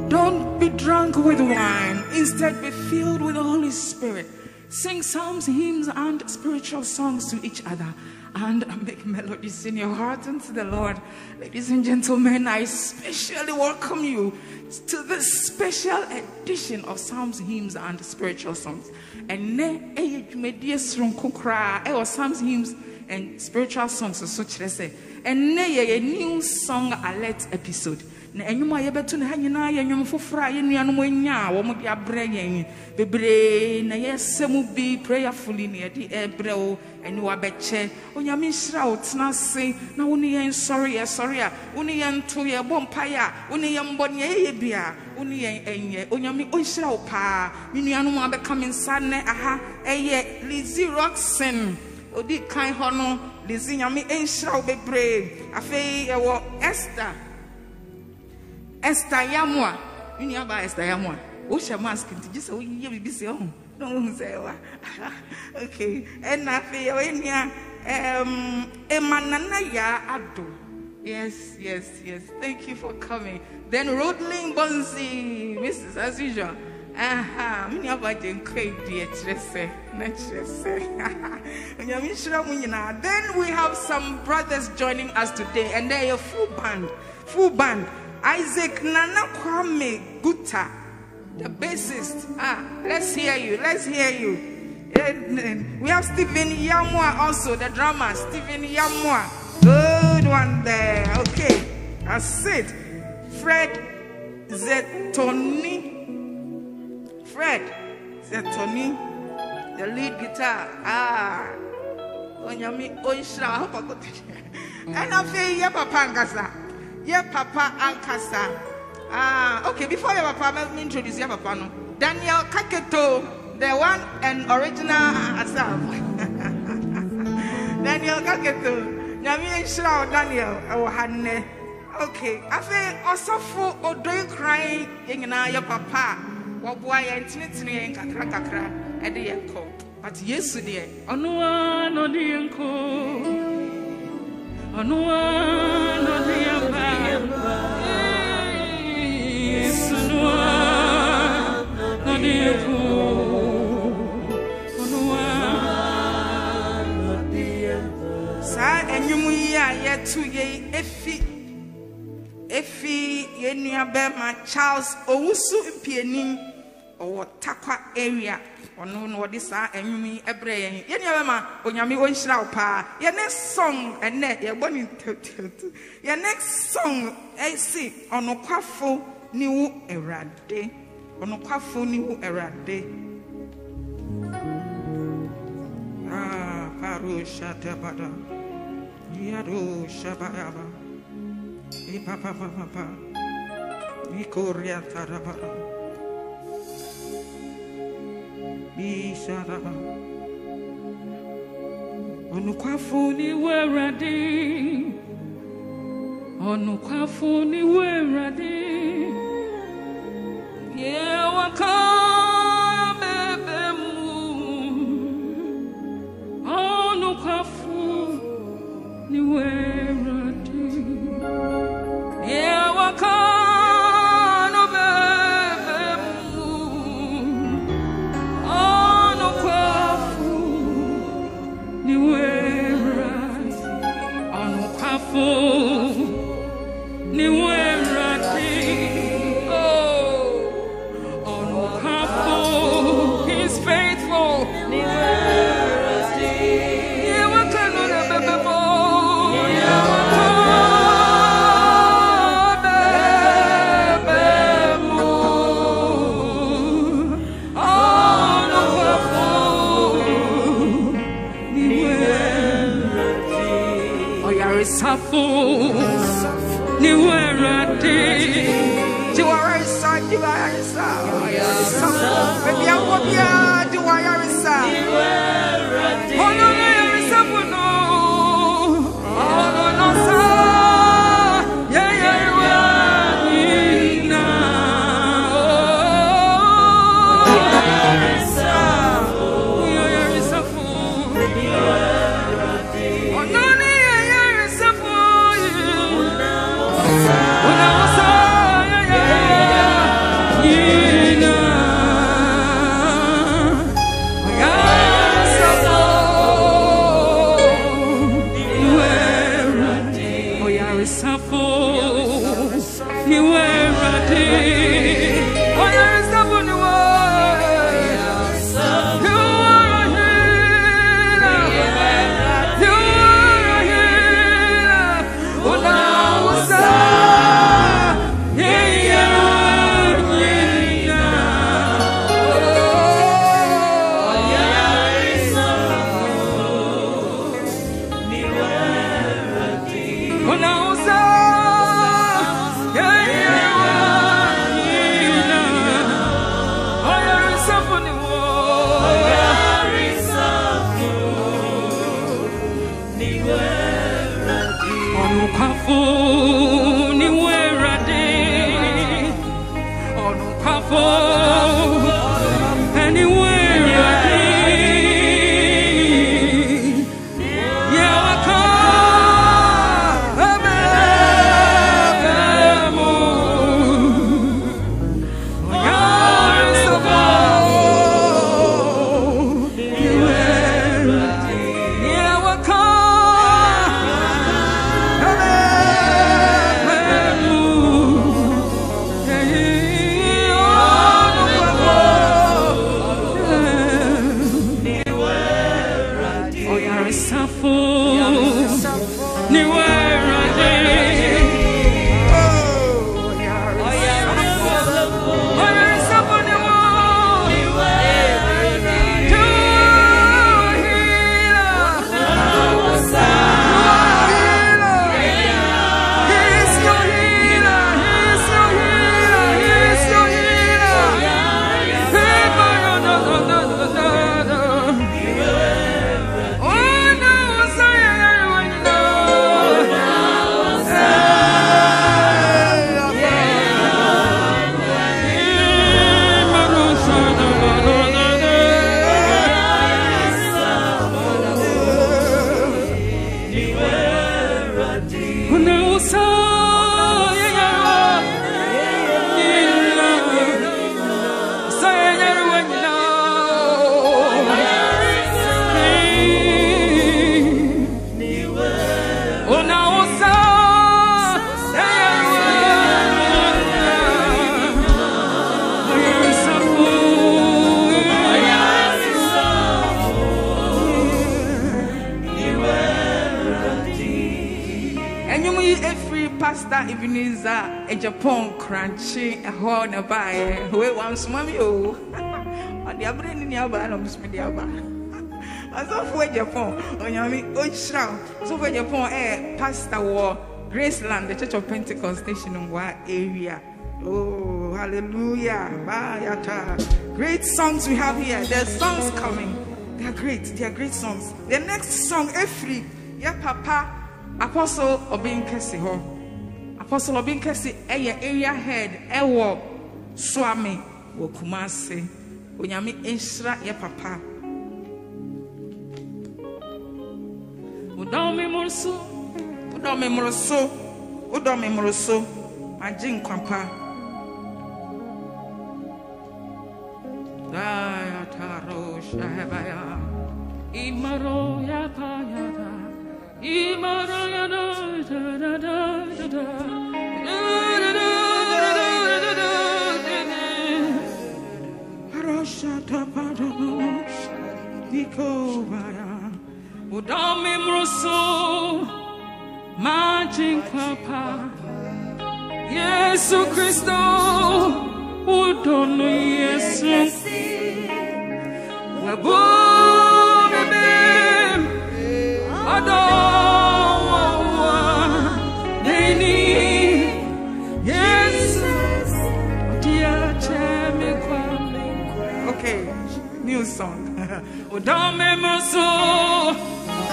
Don't be drunk with wine. Instead, be filled with the Holy Spirit. Sing psalms, hymns, and spiritual songs to each other, and make melodies in your heart unto the Lord. Ladies and gentlemen, I especially welcome you to this special edition of psalms, hymns, and spiritual songs. And psalms, hymns, and spiritual songs. So say, and a new song alert episode. And you might able to hang in I for fry in the animal, one be a brain, be brain, yes, some will be prayerfully near the air, and you are betche. On your misrouts, now say, no, only sorry, only and to your bompire, only young bonny beer, only and only oishra pa, Miniano becoming son, aha, a ye, Lizzie Roxen, or did kind honor, Lizzie, yammy ain't shall be brave. A fay, Esther. Esther Yamwa, you know about Esther Yamwa. What's your mask? Just so you be busy on. No, say, okay. And I feel in here, Emananaya Ado. Yes. Thank you for coming. Then Rodling Bonzi, Mrs. As usual. Many about the crazy, Then we have some brothers joining us today, and they're a full band. Isaac Nana Kwame Guta, the bassist. Let's hear you. We have Stephen Yamwa also, the drummer. Stephen Yamwa, good one there. Okay, that's it. Fred Zetoni, the lead guitar. Onyami Oishra. And I feel Yapapangasa. Yeah, Papa Ankasa. Okay, before your papa, let me introduce your papa. No. Daniel Kaketo, the one and original Asaf. Daniel Kaketo. Nyami Shra Daniel Ohane. Okay, I feel also for Odoy crying in your papa. What boy and Tinitini and Kakra at the Yanko. But yesterday, Onua no the Yanko. Onua no the Yamba. Yes, Onua no the Yanko. Onua no the Yamba. Sa and you yet to ye Efi Yenia Bema Charles Owusu Pianin or Takwa area. Ono what this are and me a brain. Yenya Onyami one shroud pa. Your next song and net your bonny your next song I see on a quaffo new erade. On a quaffo new erade. Paru Shatabada Yadu Shabayaba Papa Nikoria Tarabara Bisharaba Onukwafuni weradi Onukwafuni weradi Yewaka bebemu Onukwafuni weradi Yewaka He's faithful. Japan crunchy a horn a buy. Wait once, mommy. Oh, on the other end in the album, as of where Japan, on Yami, Oishra, so where Japan, Pastor War, Graceland, the Church of Pentecost Station in Wa area. Oh, hallelujah. Bayata. Great songs we have here. There's songs coming. They are great songs. The next song, Efri, yeah, Papa, Apostle Obin Kesiho. Apostle Obin Kesi, area head, Ewo, Swami, Wokumase, Unyami Ishra, ya Papa. Udome Moroso, Majin Kwampa. Daya Taro Shahabaya, Imaro Yapayada. Udame Mroso, Majin Papa, Yesu Christo, Udono Yesu, Wabunebe, Adowa, Deni, Jesus, Dia Chemikwa. Okay, new song. Udame Mroso,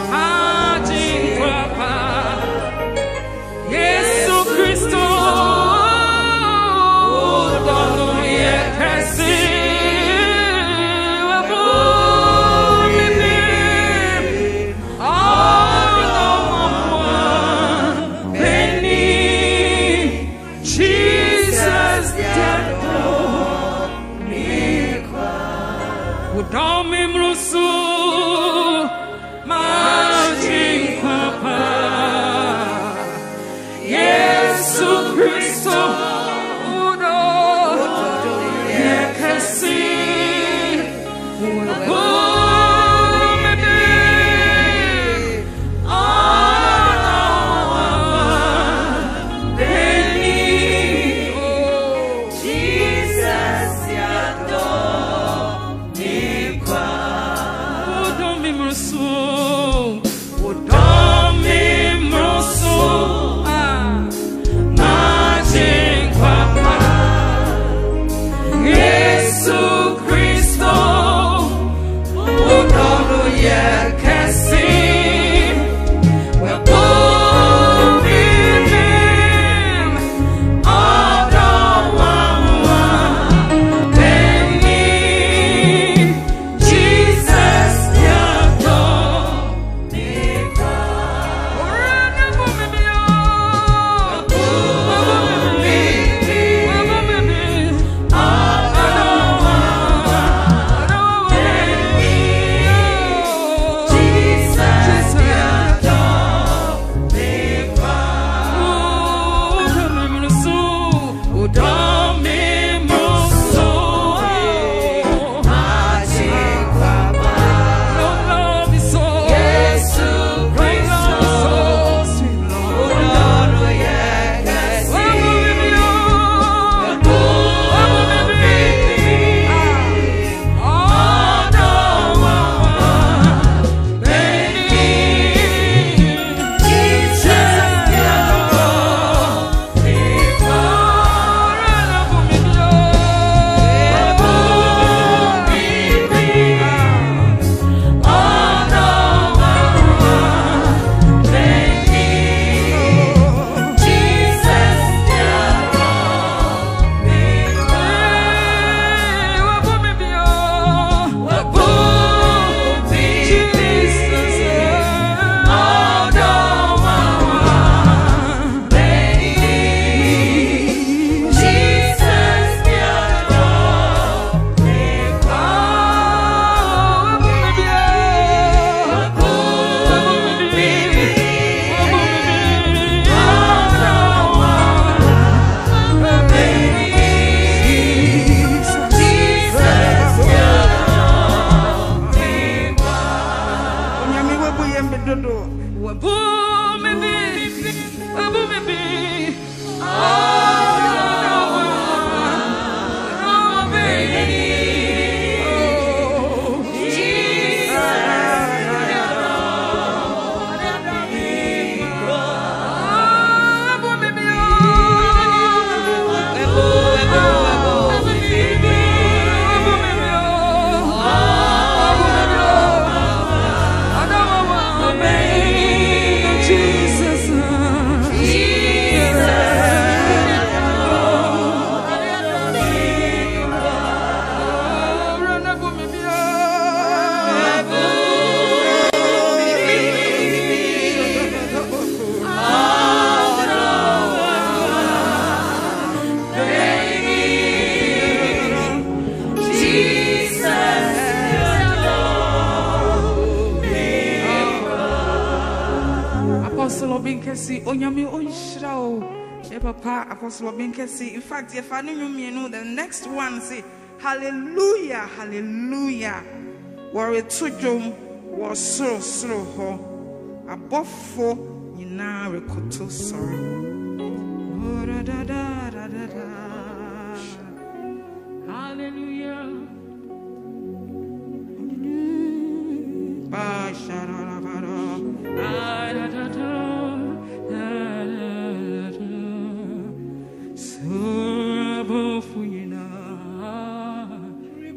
Majin Papa, Yesu Christo, Udono Yekesi. Udome Mroso, Majin Papa, Yesu Christo, Udono Yekesi, Apostle Obinkesi, Onyami Onshirao, Papa, Apostle Obinkesi. In fact, if I know the next one say, Hallelujah, Hallelujah. Warrior Tujum was so ho. Above for Nina Rekoto sorrow. Hallelujah.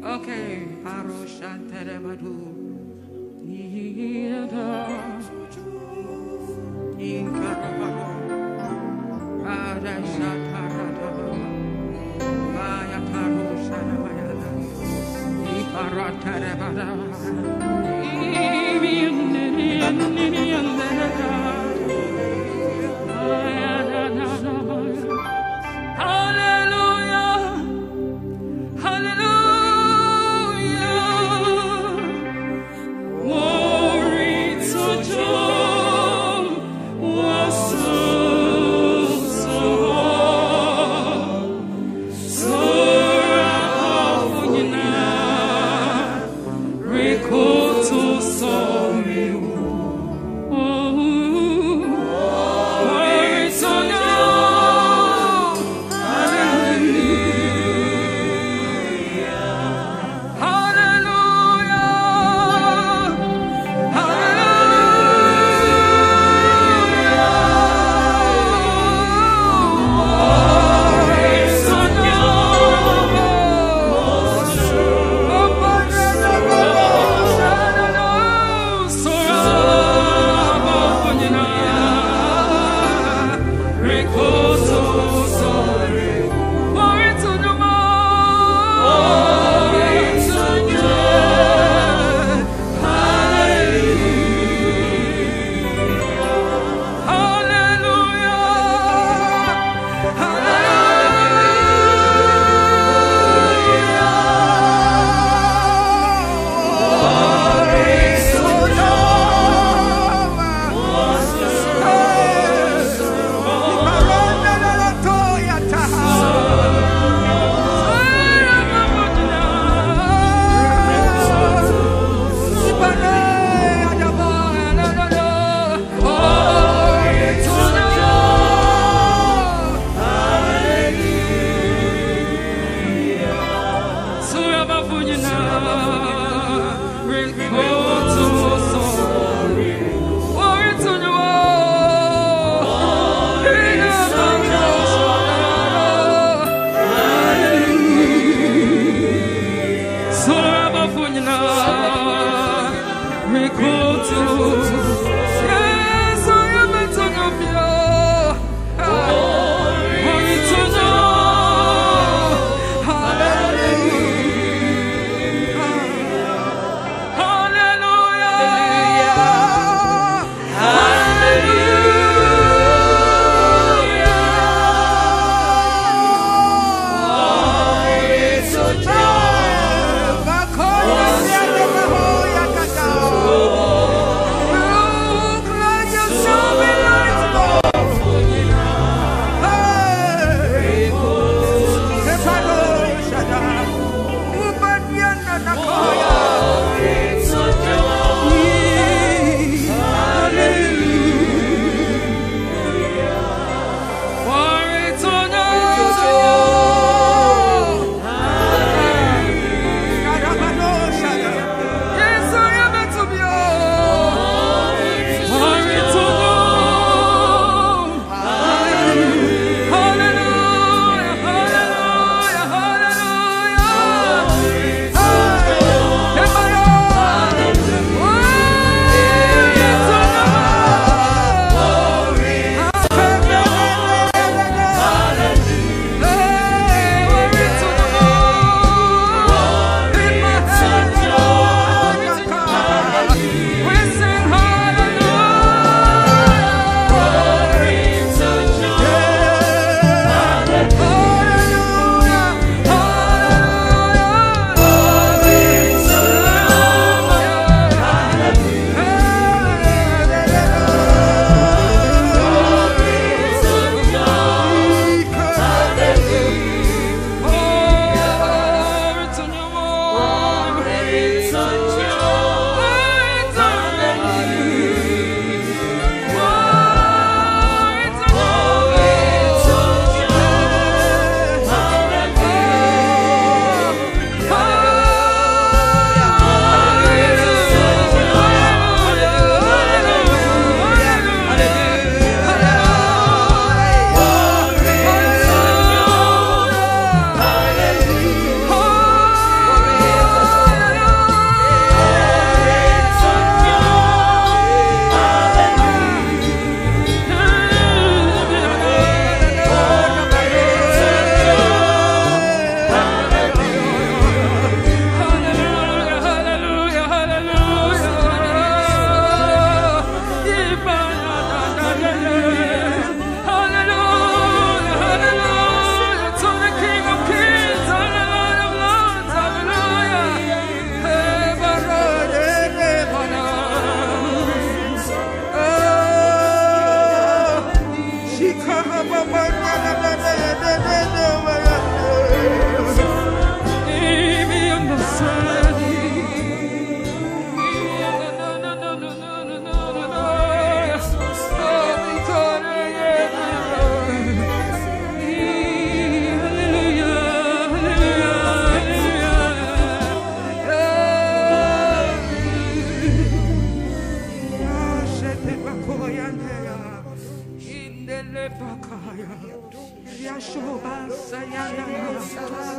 Okay,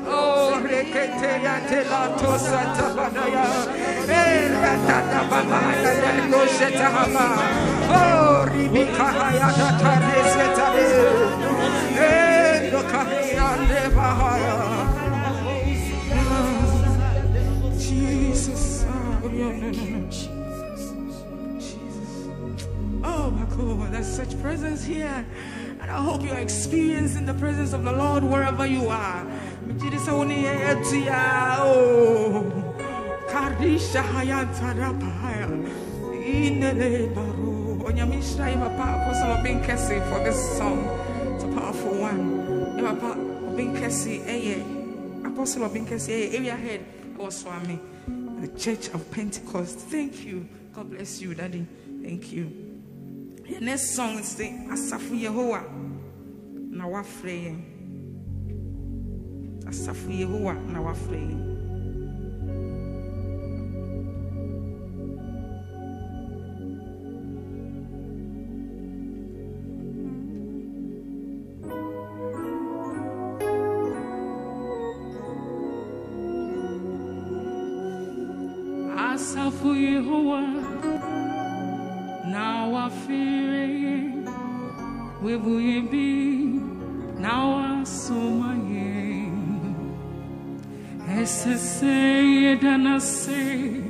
Oh, reketeya telato satabadaya. Ratata babaya delo shetahaba. Oh, ribikahaya dataresetale. Lokahaya lebahaya. Jesus. Oh, my God, there's such presence here. And I hope you're experiencing the presence of the Lord wherever you are. Oh, Karisha Hayanta Rapaya. Inele Baru. Onyamisha Yamapa, Apostle of being Kessie for this song. It's a powerful one. Yamapa of being Kessie, Apostle of being Kessie, area head, Swami, the Church of Pentecost. Thank you. God bless you, Daddy. Thank you. The next song is the Asafu Yehowa na wafreye. Asafu Yehowa na wafreye. Asafu Yehowa na wafreye. Webuyebi na wasomaye. Esese danase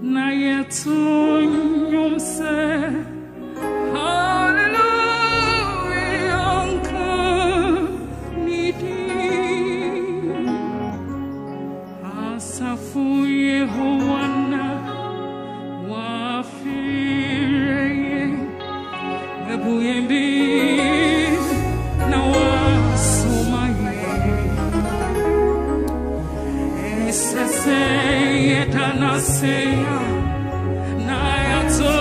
na yetunyumse. Hallelujah, anka nidi. Asafu Yehowa na wafireye. Webuyebi na wasomaye. Esese danase na yetunyumse.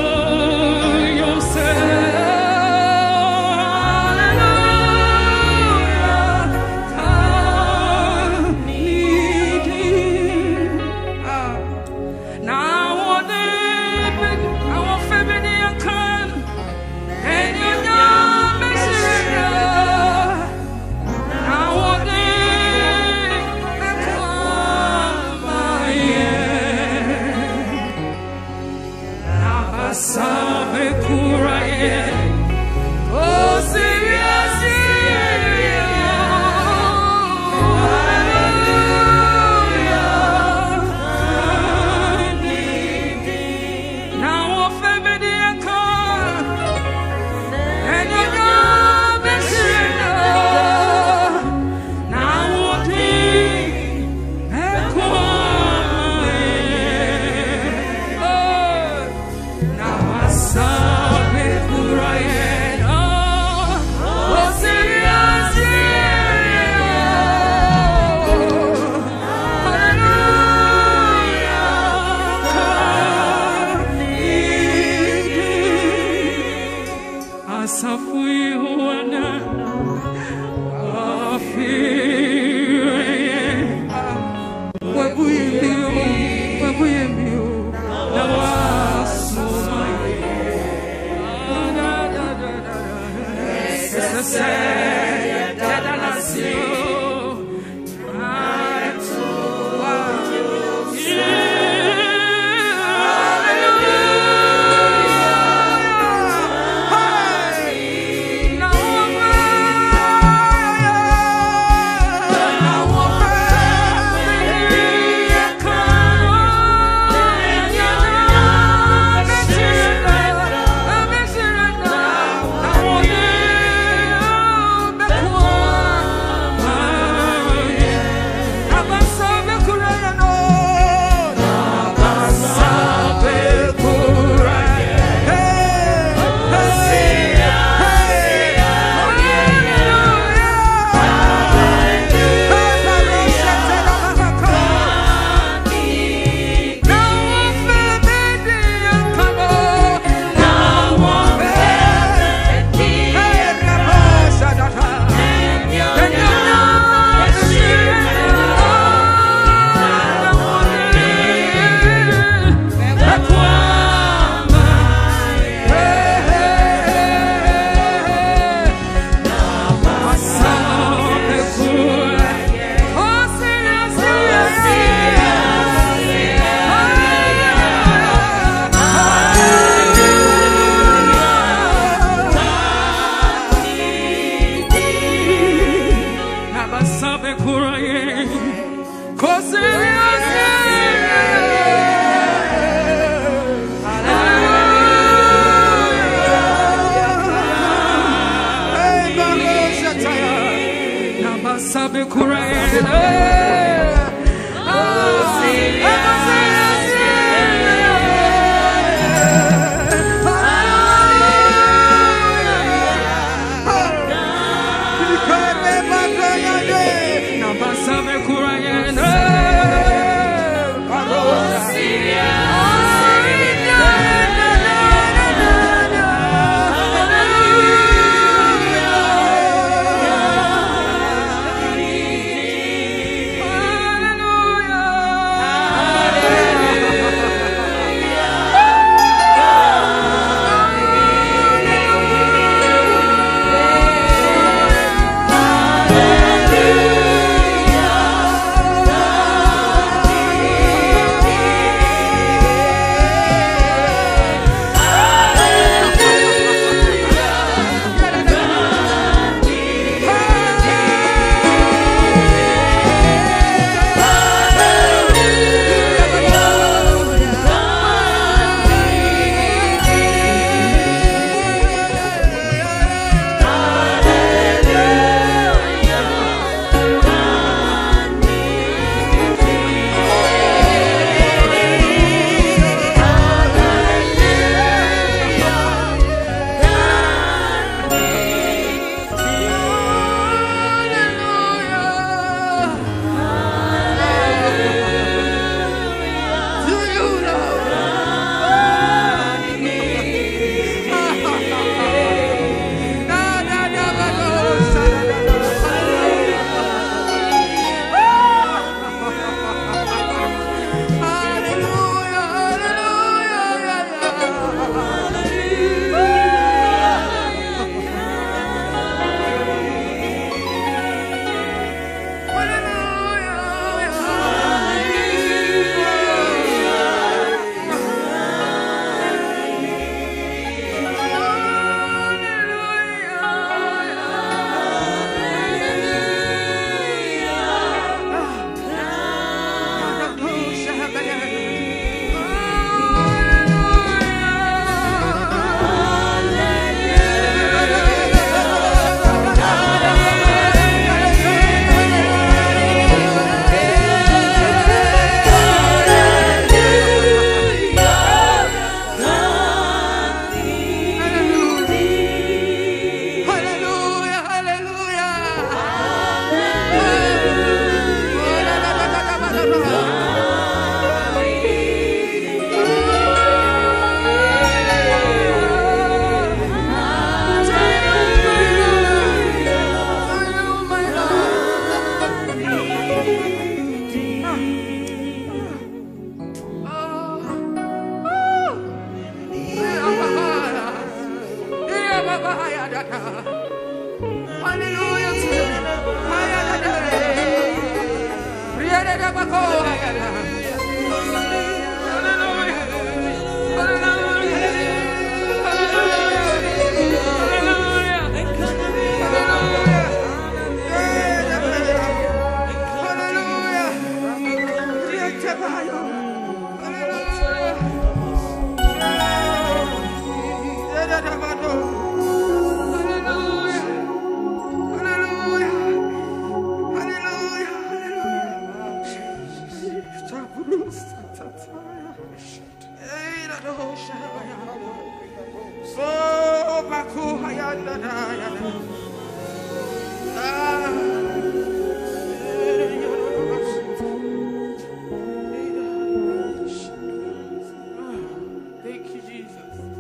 Thank you, Jesus.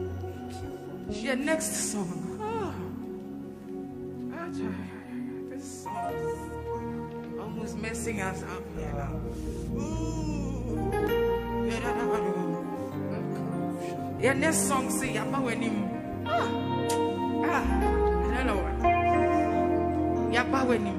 Your next song. This song is almost messing us up here now. Your next song say Yaba Wenim. I don't know what. Yaba Wenim.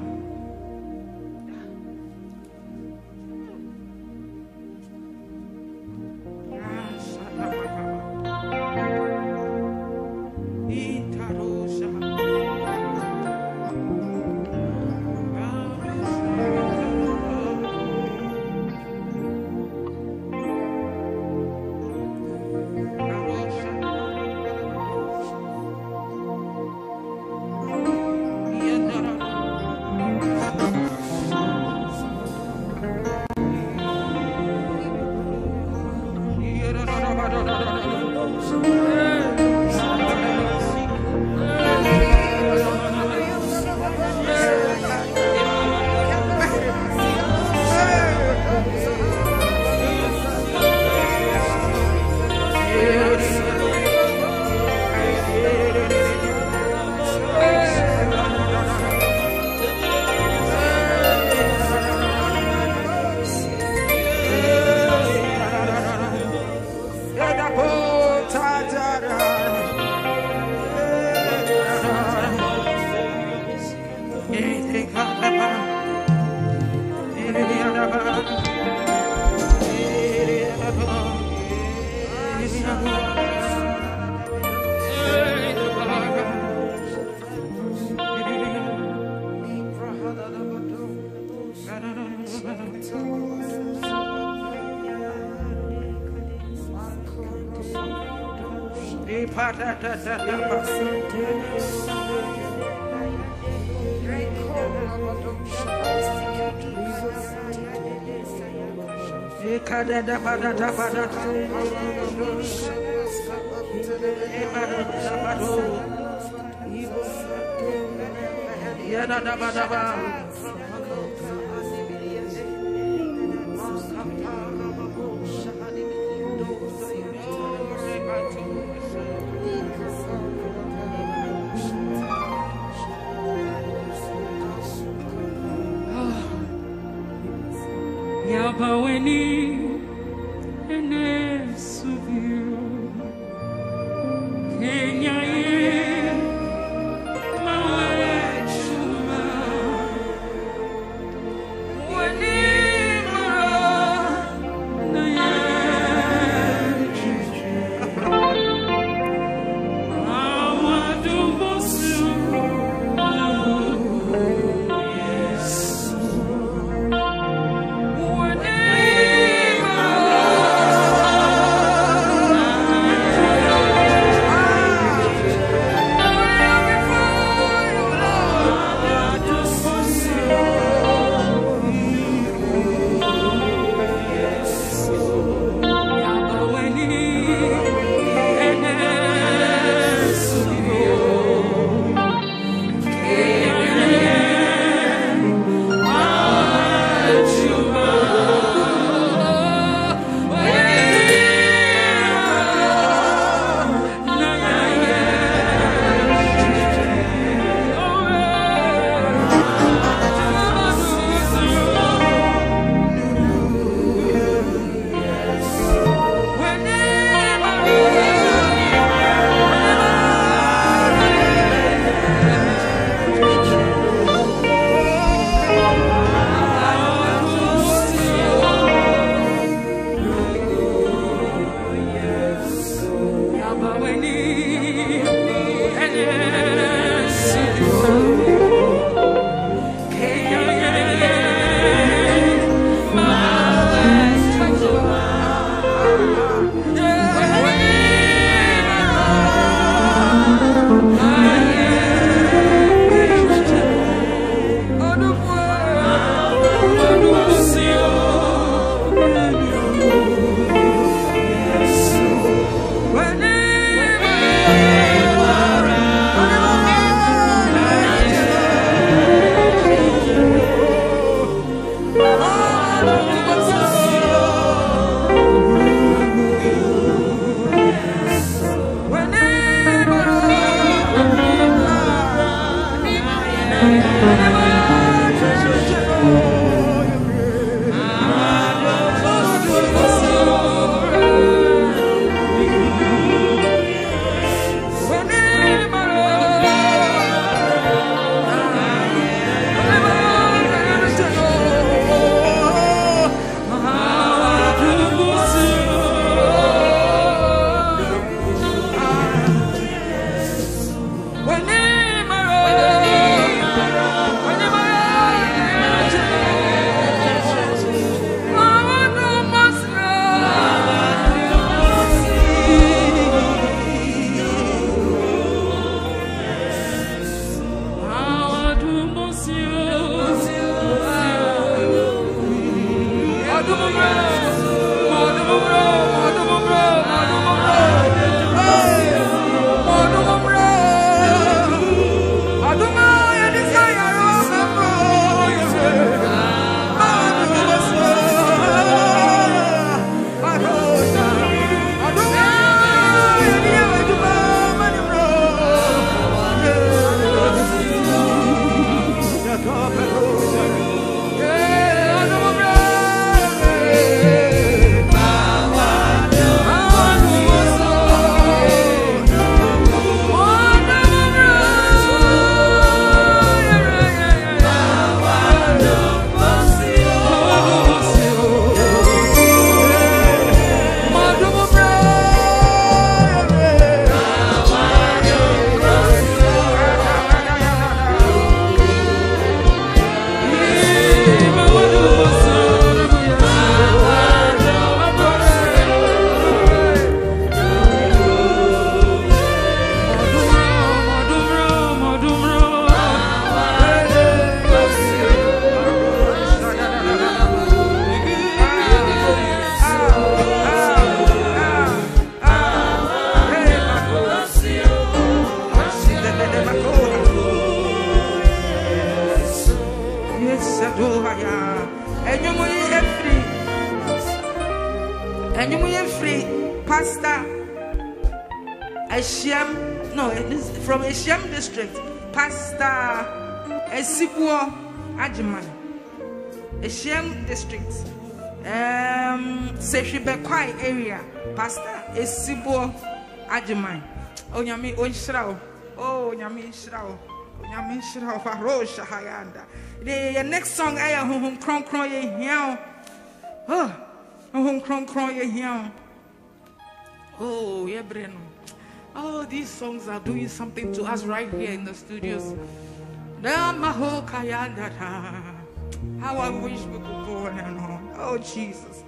Name Eshiam, no, it is from Eshiam district. Pastor Esibuo Ajiman. Eshiam district. Quaye area. Pastor Esibuo Ajiman. Oh, Yami, Onshrow. Oh, Yami Shrow. Yami Shrow, Farosha Hayanda. The next song, I am home cron crying here. Oh, home cron crying here. Oh, yeah, Breno. Oh, these songs are doing something to us right here in the studios. How I wish we could go on and on. Oh, Jesus.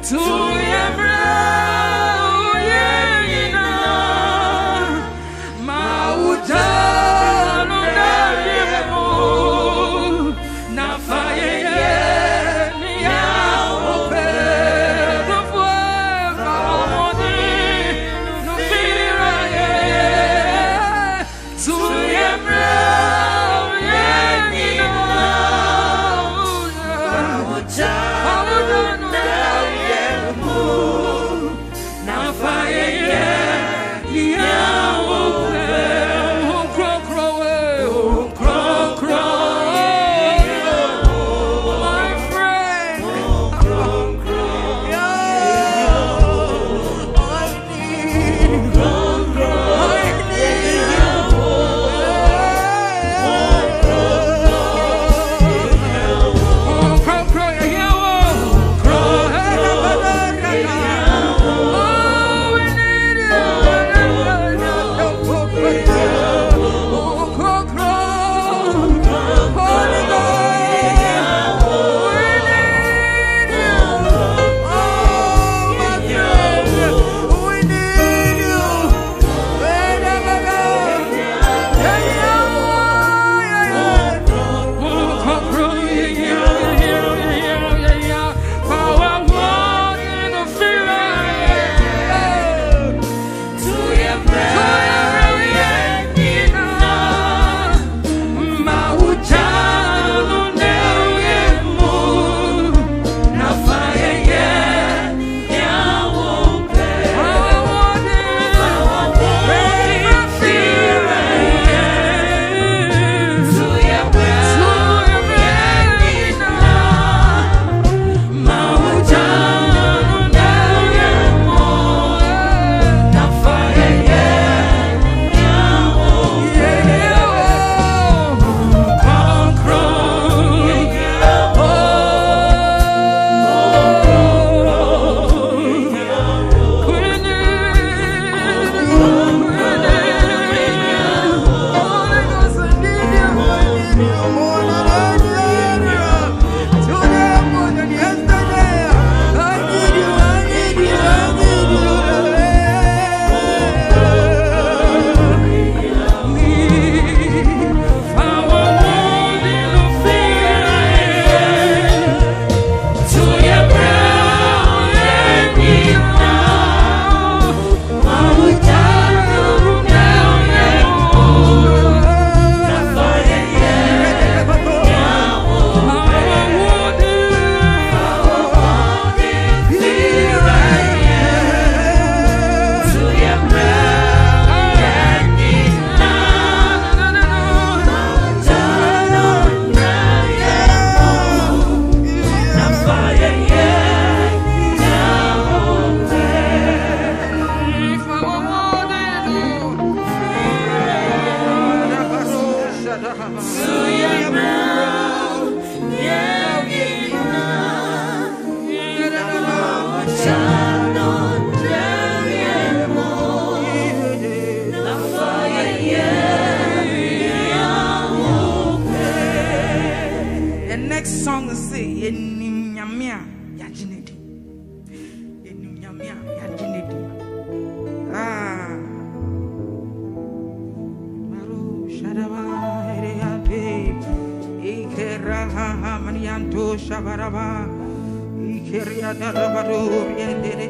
To your to shabaraba ikeria darabado yendere.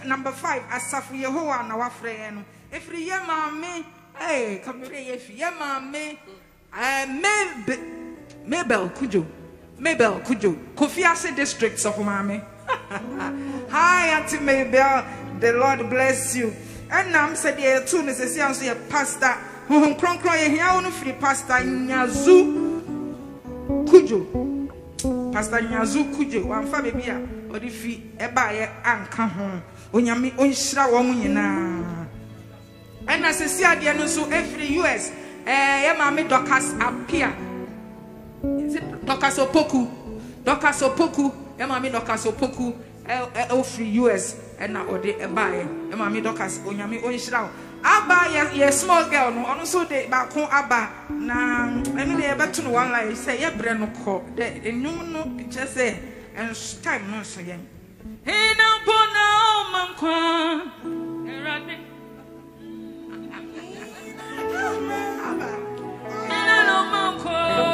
Number 5, Asafu Yehowa na wafreno. Every year, mommy, hey, come here, if you mommy, Mabel Kujo, Kofi Ase districts of mommy. Hi, Auntie Mabel, the Lord bless you. And now, said the two necessary pastor, who cron here on free pastor Nyazu Kujo. Pastor Nyazu Kujo, one for baby, or if he ever anka home. Onyami onshira wo nyina and as see ade no so every US ye ma me Dorcas appear is it Dorcas Opoku ye ma me Dorcas Opoku free US and na ode e bae ye ma me Dorcas onyami onshira aba ye small girl no ono so de ba ko aba na enu de e beto no one line say ye bre no ko de enum no just say and time no so ye Hina pona mankwa erade Hina no mankwa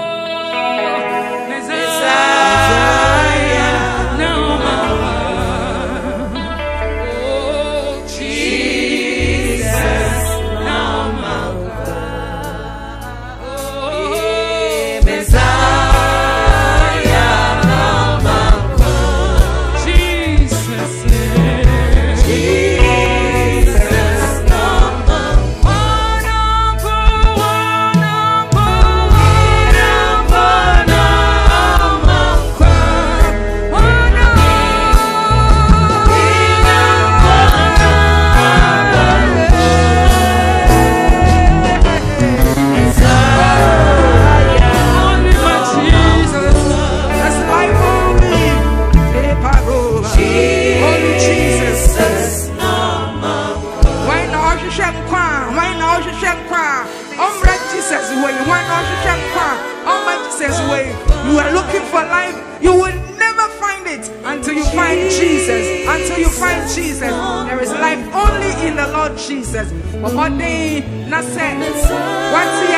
Jesus. There is life only in the Lord Jesus. What they not say, what's the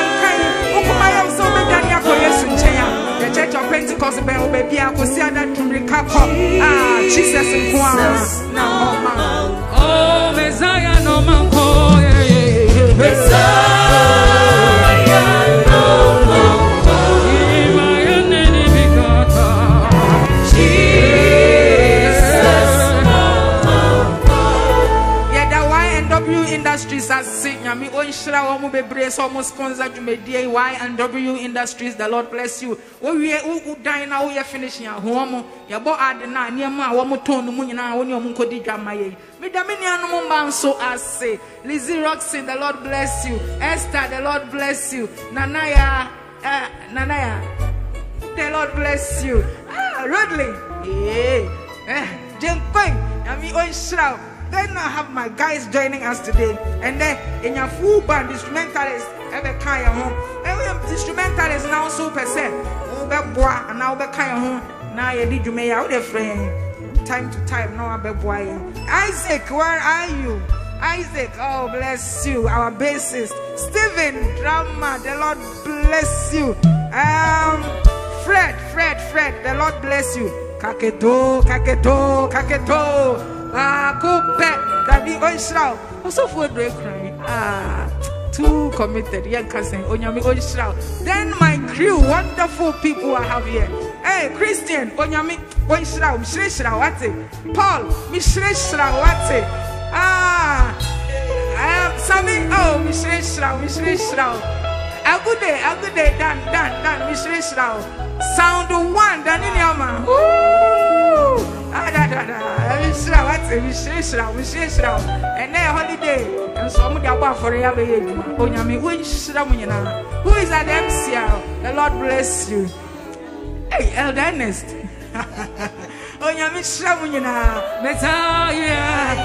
the Church of Pentecost, baby, I could see that to recover. Jesus in Quaye. Oh, Messiah, no man, Industries as sing me onshira wo be brace almost sponsor to me Y&W Industries. The Lord bless you. We die now we finish ya home ya bo ad na niema wo mo ton mu nyina wo ne omo kodi dwama ye me da me nia no mo ban so ase Lizzie Roxy. The Lord bless you. Esther, the Lord bless you. Nanaya, the Lord bless you. Rodley, Jen Quaye, me onshira. Then I have my guys joining us today. And then in your full band, instrumentalists, ever kind of home. And we have instrumentalists now super set. And now be kind of home. Now you did you may out there friend. Time to time, now I'm boy. Isaac, where are you? Isaac, oh bless you. Our bassist. Stephen, drama, the Lord bless you. Fred, the Lord bless you. Kaketo. Go back, Daddy Oishrow. Also for Drake crying. Too committed. Yeah, cousin. Onyami Oishrow. Then my crew, wonderful people I have here. Hey, Christian, Onyami Oishrow, Mishra Wate. Paul, Mishra Wate. Sammy, oh, Mishra. A good day, Dan, Mishra. Sound one, Daniel. Woo! And then holiday and some of the above for a who is at MCL? The Lord bless you. Hey, Elder Ernest. Oh, Yami Shramuna, Messiah.